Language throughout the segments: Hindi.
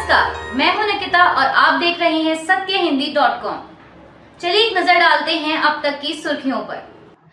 नमस्कार, मैं हूं निकिता और आप देख रहे हैं सत्यहिंदी.com। चलिए एक नजर डालते हैं अब तक की सुर्खियों पर।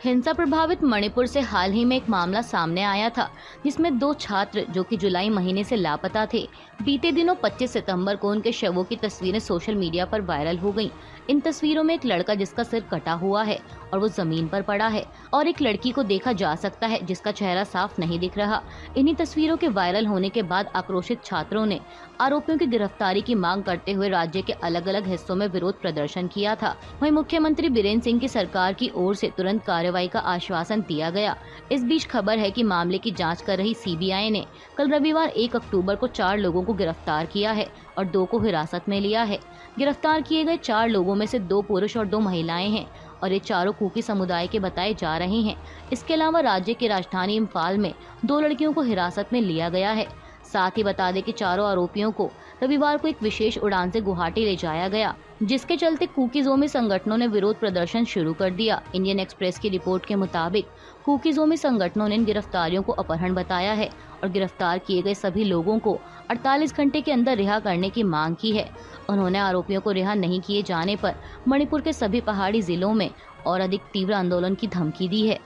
हिंसा प्रभावित मणिपुर से हाल ही में एक मामला सामने आया था, जिसमें 2 छात्र जो कि जुलाई महीने से लापता थे, बीते दिनों 25 सितंबर को उनके शवों की तस्वीरें सोशल मीडिया पर वायरल हो गईं। इन तस्वीरों में एक लड़का जिसका सिर कटा हुआ है और वो जमीन पर पड़ा है और एक लड़की को देखा जा सकता है जिसका चेहरा साफ नहीं दिख रहा। इन्हीं तस्वीरों के वायरल होने के बाद आक्रोशित छात्रों ने आरोपियों की गिरफ्तारी की मांग करते हुए राज्य के अलग अलग हिस्सों में विरोध प्रदर्शन किया था। वहीं मुख्यमंत्री बीरेंद्र सिंह की सरकार की ओर से तुरंत कार्रवाई का आश्वासन दिया गया। इस बीच खबर है कि मामले की जांच कर रही सीबीआई ने कल रविवार 1 अक्टूबर को 4 लोगों को गिरफ्तार किया है और 2 को हिरासत में लिया है। गिरफ्तार किए गए 4 लोगों में से 2 पुरुष और 2 महिलाएं हैं और ये चारों कुकी समुदाय के बताए जा रहे हैं। इसके अलावा राज्य की राजधानी इम्फाल में 2 लड़कियों को हिरासत में लिया गया है। साथ ही बता दें कि चारों आरोपियों को रविवार को एक विशेष उड़ान से गुवाहाटी ले जाया गया, जिसके चलते कुकीज़ोमी संगठनों ने विरोध प्रदर्शन शुरू कर दिया। इंडियन एक्सप्रेस की रिपोर्ट के मुताबिक कुकीज़ोमी संगठनों ने इन गिरफ्तारियों को अपहरण बताया है और गिरफ्तार किए गए सभी लोगों को 48 घंटे के अंदर रिहा करने की मांग की है। उन्होंने आरोपियों को रिहा नहीं किए जाने पर मणिपुर के सभी पहाड़ी जिलों में और अधिक तीव्र आंदोलन की धमकी दी है।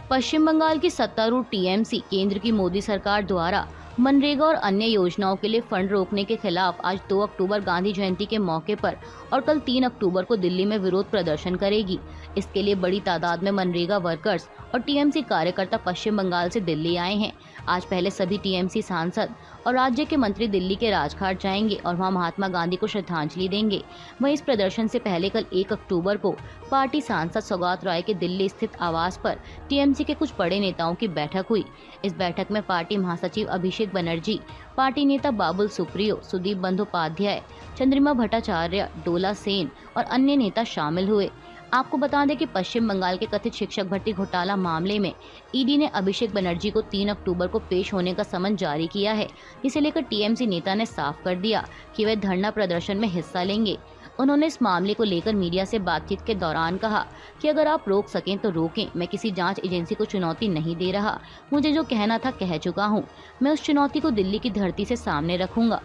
पश्चिम बंगाल की सत्तारूढ़ टीएमसी केंद्र की मोदी सरकार द्वारा मनरेगा और अन्य योजनाओं के लिए फंड रोकने के खिलाफ आज 2 अक्टूबर गांधी जयंती के मौके पर और कल 3 अक्टूबर को दिल्ली में विरोध प्रदर्शन करेगी। इसके लिए बड़ी तादाद में मनरेगा वर्कर्स और टीएमसी कार्यकर्ता पश्चिम बंगाल से दिल्ली आए हैं। आज पहले सभी टीएमसी सांसद और राज्य के मंत्री दिल्ली के राजघाट जाएंगे और वहां महात्मा गांधी को श्रद्धांजलि देंगे। वहीं इस प्रदर्शन से पहले कल 1 अक्टूबर को पार्टी सांसद सौगात राय के दिल्ली स्थित आवास पर टीएमसी के कुछ बड़े नेताओं की बैठक हुई। इस बैठक में पार्टी महासचिव अभिषेक बनर्जी, पार्टी नेता बाबुल सुप्रियो, सुदीप बंदोपाध्याय, चंद्रिमा भट्टाचार्य, डोला सेन और अन्य नेता शामिल हुए। आपको बता दें कि पश्चिम बंगाल के कथित शिक्षक भर्ती घोटाला मामले में ईडी ने अभिषेक बनर्जी को 3 अक्टूबर को पेश होने का समन जारी किया है। इसे लेकर टीएमसी नेता ने साफ कर दिया कि वे धरना प्रदर्शन में हिस्सा लेंगे। उन्होंने इस मामले को लेकर मीडिया से बातचीत के दौरान कहा कि अगर आप रोक सकें तो रोकें। मैं किसी जांच एजेंसी को चुनौती नहीं दे रहा। मुझे जो कहना था कह चुका हूं। मैं उस चुनौती को दिल्ली की धरती से सामने रखूंगा।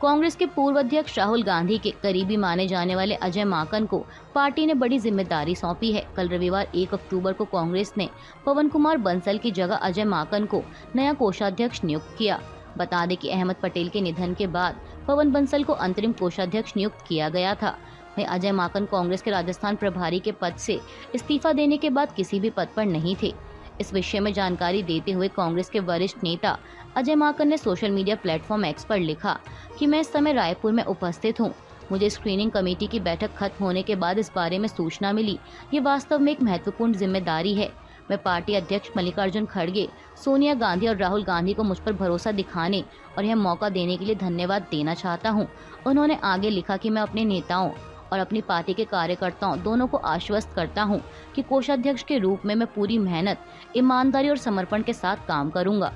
कांग्रेस के पूर्व अध्यक्ष राहुल गांधी के करीबी माने जाने वाले अजय माकन को पार्टी ने बड़ी जिम्मेदारी सौंपी है। कल रविवार 1 अक्टूबर को कांग्रेस ने पवन कुमार बंसल की जगह अजय माकन को नया कोषाध्यक्ष नियुक्त किया। बता दें कि अहमद पटेल के निधन के बाद पवन बंसल को अंतरिम कोषाध्यक्ष नियुक्त किया गया था। वहीं अजय माकन कांग्रेस के राजस्थान प्रभारी के पद से इस्तीफा देने के बाद किसी भी पद पर नहीं थे। इस विषय में जानकारी देते हुए कांग्रेस के वरिष्ठ नेता अजय माकन ने सोशल मीडिया प्लेटफॉर्म एक्स पर लिखा कि मैं इस समय रायपुर में उपस्थित हूं। मुझे स्क्रीनिंग कमेटी की बैठक खत्म होने के बाद इस बारे में सूचना मिली। ये वास्तव में एक महत्वपूर्ण जिम्मेदारी है। मैं पार्टी अध्यक्ष मल्लिकार्जुन खड़गे, सोनिया गांधी और राहुल गांधी को मुझ पर भरोसा दिखाने और यह मौका देने के लिए धन्यवाद देना चाहता हूं। उन्होंने आगे लिखा कि मैं अपने नेताओं और अपनी पार्टी के कार्यकर्ताओं दोनों को आश्वस्त करता हूं कि कोषाध्यक्ष के रूप में मैं पूरी मेहनत, ईमानदारी और समर्पण के साथ काम करूंगा।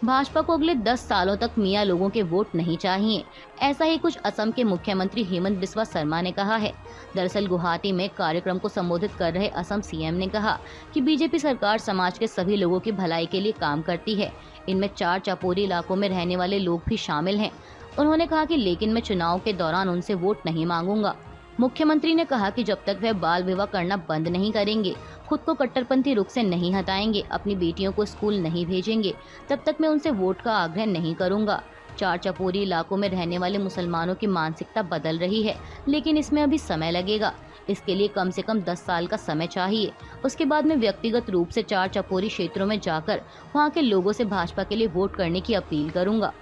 भाजपा को अगले 10 सालों तक मियां लोगों के वोट नहीं चाहिए, ऐसा ही कुछ असम के मुख्यमंत्री हेमंत बिस्वा शर्मा ने कहा है। दरअसल गुवाहाटी में कार्यक्रम को संबोधित कर रहे असम सीएम ने कहा कि बीजेपी सरकार समाज के सभी लोगों की भलाई के लिए काम करती है। इनमें 4 चापोरी इलाकों में रहने वाले लोग भी शामिल हैं। उन्होंने कहा कि लेकिन मैं चुनाव के दौरान उनसे वोट नहीं मांगूंगा। मुख्यमंत्री ने कहा कि जब तक वह बाल विवाह करना बंद नहीं करेंगे, खुद को कट्टरपंथी रुख से नहीं हटाएंगे, अपनी बेटियों को स्कूल नहीं भेजेंगे, तब तक मैं उनसे वोट का आग्रह नहीं करूंगा। 4 चापोरी इलाकों में रहने वाले मुसलमानों की मानसिकता बदल रही है, लेकिन इसमें अभी समय लगेगा। इसके लिए कम से कम 10 साल का समय चाहिए। उसके बाद मैं व्यक्तिगत रूप से 4 चापोरी क्षेत्रों में जाकर वहाँ के लोगों से भाजपा के लिए वोट करने की अपील करूंगा।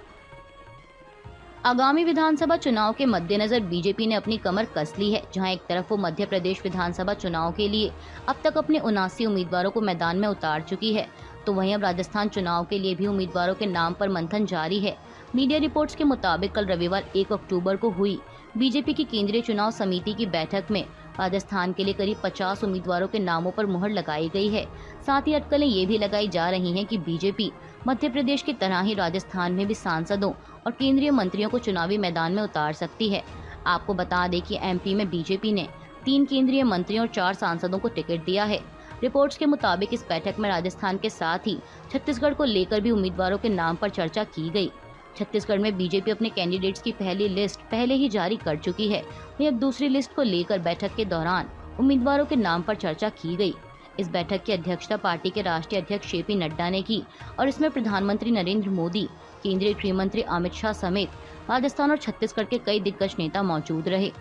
आगामी विधानसभा चुनाव के मद्देनजर बीजेपी ने अपनी कमर कस ली है। जहां एक तरफ वो मध्य प्रदेश विधानसभा चुनाव के लिए अब तक अपने 79 उम्मीदवारों को मैदान में उतार चुकी है, तो वहीं अब राजस्थान चुनाव के लिए भी उम्मीदवारों के नाम पर मंथन जारी है। मीडिया रिपोर्ट्स के मुताबिक कल रविवार 1 अक्टूबर को हुई बीजेपी की केंद्रीय चुनाव समिति की बैठक में राजस्थान के लिए करीब 50 उम्मीदवारों के नामों पर मुहर लगाई गई है। साथ ही अटकलें ये भी लगाई जा रही हैं कि बीजेपी मध्य प्रदेश की तरह ही राजस्थान में भी सांसदों और केंद्रीय मंत्रियों को चुनावी मैदान में उतार सकती है। आपको बता दें कि एमपी में बीजेपी ने 3 केंद्रीय मंत्रियों और 4 सांसदों को टिकट दिया है। रिपोर्ट्स के मुताबिक इस बैठक में राजस्थान के साथ ही छत्तीसगढ़ को लेकर भी उम्मीदवारों के नाम पर चर्चा की गई। छत्तीसगढ़ में बीजेपी अपने कैंडिडेट्स की पहली लिस्ट पहले ही जारी कर चुकी है। वहीं अब दूसरी लिस्ट को लेकर बैठक के दौरान उम्मीदवारों के नाम पर चर्चा की गई। इस बैठक की अध्यक्षता पार्टी के राष्ट्रीय अध्यक्ष जेपी नड्डा ने की और इसमें प्रधानमंत्री नरेंद्र मोदी, केंद्रीय गृह मंत्री अमित शाह समेत राजस्थान और छत्तीसगढ़ के कई दिग्गज नेता मौजूद रहे।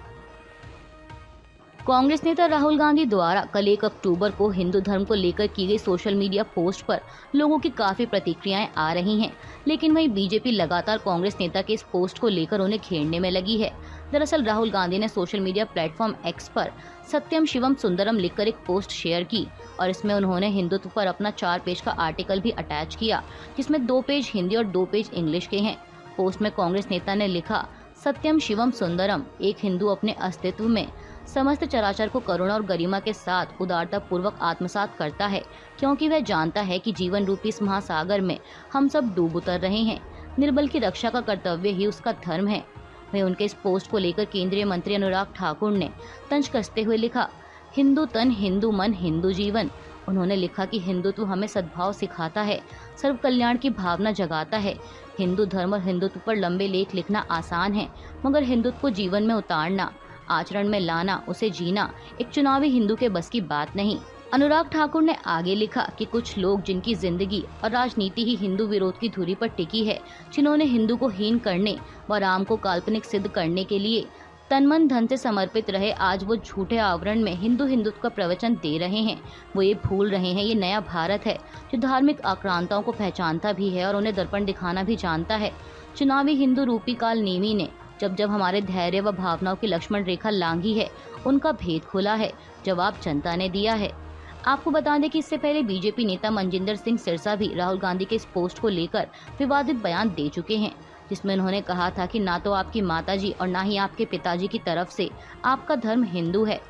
कांग्रेस नेता राहुल गांधी द्वारा कल 1 अक्टूबर को हिंदू धर्म को लेकर की गई सोशल मीडिया पोस्ट पर लोगों की काफी प्रतिक्रियाएं आ रही हैं, लेकिन वहीं बीजेपी लगातार कांग्रेस नेता के इस पोस्ट को लेकर उन्हें घेरने में लगी है। दरअसल राहुल गांधी ने सोशल मीडिया प्लेटफॉर्म एक्स पर सत्यम शिवम सुंदरम लिखकर एक पोस्ट शेयर की और इसमें उन्होंने हिंदुत्व पर अपना 4 पेज का आर्टिकल भी अटैच किया, जिसमें 2 पेज हिंदी और 2 पेज इंग्लिश के हैं। पोस्ट में कांग्रेस नेता ने लिखा, सत्यम शिवम सुंदरम, एक हिंदू अपने अस्तित्व में समस्त चराचर को करुणा और गरिमा के साथ उदारता पूर्वक आत्मसात करता है, क्योंकि वह जानता है कि जीवन रूपी इस महासागर में हम सब डूब उतर रहे हैं। निर्बल की रक्षा का कर्तव्य ही उसका धर्म है। वहीं उनके इस पोस्ट को लेकर केंद्रीय मंत्री अनुराग ठाकुर ने तंज कसते हुए लिखा, हिंदू तन, हिंदू मन, हिंदू जीवन। उन्होंने लिखा कि हिंदुत्व हमें सद्भाव सिखाता है, सर्व कल्याण की भावना जगाता है। हिंदू धर्म और हिंदुत्व पर लंबे लेख लिखना आसान है, मगर हिंदुत्व को जीवन में उतारना, आचरण में लाना, उसे जीना एक चुनावी हिंदू के बस की बात नहीं। अनुराग ठाकुर ने आगे लिखा कि कुछ लोग जिनकी जिंदगी और राजनीति ही हिंदू विरोध की धुरी पर टिकी है, जिन्होंने हिंदू को हीन करने व राम को काल्पनिक सिद्ध करने के लिए तन मन धन से समर्पित रहे, आज वो झूठे आवरण में हिंदुत्व का प्रवचन दे रहे हैं। वो ये भूल रहे हैं, ये नया भारत है जो धार्मिक आक्रांताओं को पहचानता भी है और उन्हें दर्पण दिखाना भी जानता है। चुनावी हिंदू रूपी काल नेमी ने जब हमारे धैर्य व भावनाओं की लक्ष्मण रेखा लांघी है, उनका भेद खोला है, जवाब जनता ने दिया है। आपको बता दें कि इससे पहले बीजेपी नेता मनजिंदर सिंह सिरसा भी राहुल गांधी के इस पोस्ट को लेकर विवादित बयान दे चुके हैं, जिसमें उन्होंने कहा था कि ना तो आपकी माताजी और ना ही आपके पिताजी की तरफ से आपका धर्म हिंदू है।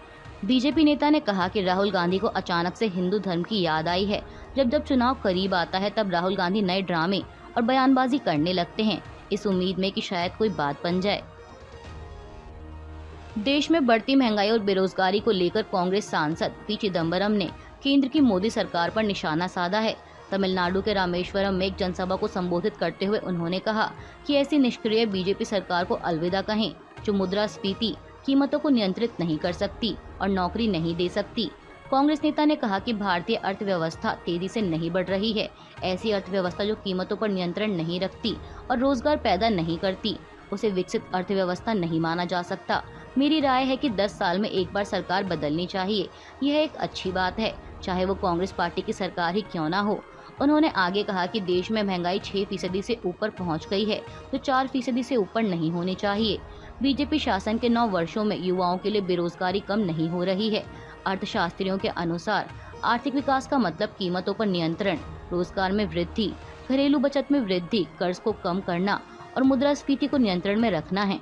बीजेपी नेता ने कहा कि राहुल गांधी को अचानक से हिंदू धर्म की याद आई है। जब चुनाव करीब आता है तब राहुल गांधी नए ड्रामे और बयानबाजी करने लगते हैं, इस उम्मीद में कि शायद कोई बात बन जाए। देश में बढ़ती महंगाई और बेरोजगारी को लेकर कांग्रेस सांसद पी चिदम्बरम ने केंद्र की मोदी सरकार पर निशाना साधा है। तमिलनाडु के रामेश्वरम में एक जनसभा को संबोधित करते हुए उन्होंने कहा कि ऐसी निष्क्रिय बीजेपी सरकार को अलविदा कहें, जो मुद्रास्फीति, कीमतों को नियंत्रित नहीं कर सकती और नौकरी नहीं दे सकती। कांग्रेस नेता ने कहा कि भारतीय अर्थव्यवस्था तेजी से नहीं बढ़ रही है। ऐसी अर्थव्यवस्था जो कीमतों पर नियंत्रण नहीं रखती और रोजगार पैदा नहीं करती, उसे विकसित अर्थव्यवस्था नहीं माना जा सकता। मेरी राय है कि 10 साल में एक बार सरकार बदलनी चाहिए। यह एक अच्छी बात है, चाहे वो कांग्रेस पार्टी की सरकार ही क्यों ना हो। उन्होंने आगे कहा कि देश में महंगाई 6% से ऊपर पहुंच गई है, तो 4% से ऊपर नहीं होनी चाहिए। बीजेपी शासन के 9 वर्षों में युवाओं के लिए बेरोजगारी कम नहीं हो रही है। अर्थशास्त्रियों के अनुसार आर्थिक विकास का मतलब कीमतों पर नियंत्रण, रोजगार में वृद्धि, घरेलू बचत में वृद्धि, कर्ज को कम करना और मुद्रास्फीति को नियंत्रण में रखना है।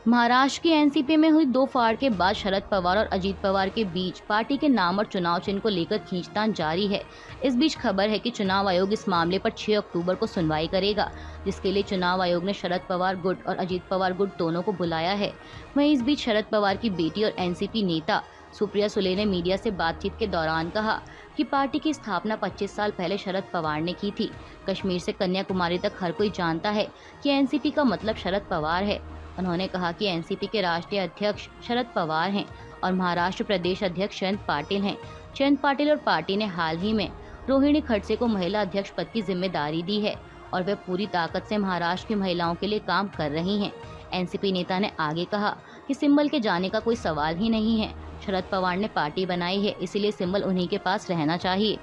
महाराष्ट्र की एनसीपी में हुई 2 फाड़ के बाद शरद पवार और अजीत पवार के बीच पार्टी के नाम और चुनाव चिन्ह को लेकर खींचतान जारी है। इस बीच खबर है कि चुनाव आयोग इस मामले पर 6 अक्टूबर को सुनवाई करेगा, जिसके लिए चुनाव आयोग ने शरद पवार गुट और अजीत पवार गुट दोनों को बुलाया है। वहीं इस बीच शरद पवार की बेटी और एनसीपी नेता सुप्रिया सुले ने मीडिया से बातचीत के दौरान कहा कि पार्टी की स्थापना 25 साल पहले शरद पवार ने की थी। कश्मीर से कन्याकुमारी तक हर कोई जानता है कि एनसीपी का मतलब शरद पवार है। उन्होंने कहा कि एनसीपी के राष्ट्रीय अध्यक्ष शरद पवार हैं और महाराष्ट्र प्रदेश अध्यक्ष जयंत पाटिल हैं। जयंत पाटिल और पार्टी ने हाल ही में रोहिणी खडसे को महिला अध्यक्ष पद की जिम्मेदारी दी है और वे पूरी ताकत से महाराष्ट्र की महिलाओं के लिए काम कर रही हैं। एनसीपी नेता ने आगे कहा कि सिंबल के जाने का कोई सवाल ही नहीं है। शरद पवार ने पार्टी बनाई है, इसीलिए सिंबल उन्हीं के पास रहना चाहिए।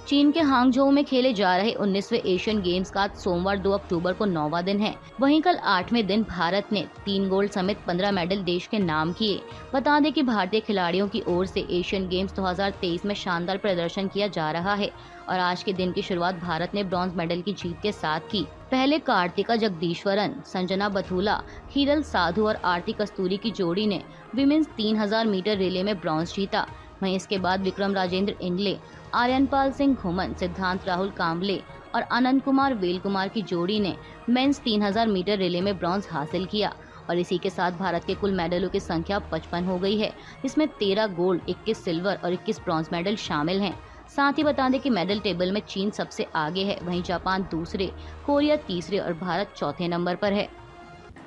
चीन के हांगझोउ में खेले जा रहे 19वें एशियन गेम्स का आज सोमवार 2 अक्टूबर को 9वां दिन है। वहीं कल 8वें दिन भारत ने 3 गोल्ड समेत 15 मेडल देश के नाम किए। बता दें कि भारतीय खिलाड़ियों की ओर से एशियन गेम्स 2023 में शानदार प्रदर्शन किया जा रहा है और आज के दिन की शुरुआत भारत ने ब्रॉन्ज मेडल की जीत के साथ की। पहले कार्तिका जगदीश्वरन, संजना बथुला, हीरल साधु और आरती कस्तूरी की जोड़ी ने विमेंस 3000 मीटर रिले में ब्रॉन्ज जीता। वहीं इसके बाद विक्रम राजेंद्र इंगले, आर्यनपाल सिंह घुमन, सिद्धांत राहुल कांबले और आनंद कुमार वेल कुमार की जोड़ी ने मेंस 3000 मीटर रिले में ब्रॉन्ज हासिल किया और इसी के साथ भारत के कुल मेडलों की संख्या 55 हो गई है, जिसमें 13 गोल्ड, 21 सिल्वर और 21 ब्रॉन्ज मेडल शामिल हैं। साथ ही बता दें कि मेडल टेबल में चीन सबसे आगे है, वहीं जापान दूसरे, कोरिया तीसरे और भारत चौथे नंबर पर है।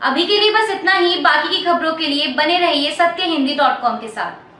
अभी के लिए बस इतना ही। बाकी की खबरों के लिए बने रहिए सत्यहिंदी.com के साथ।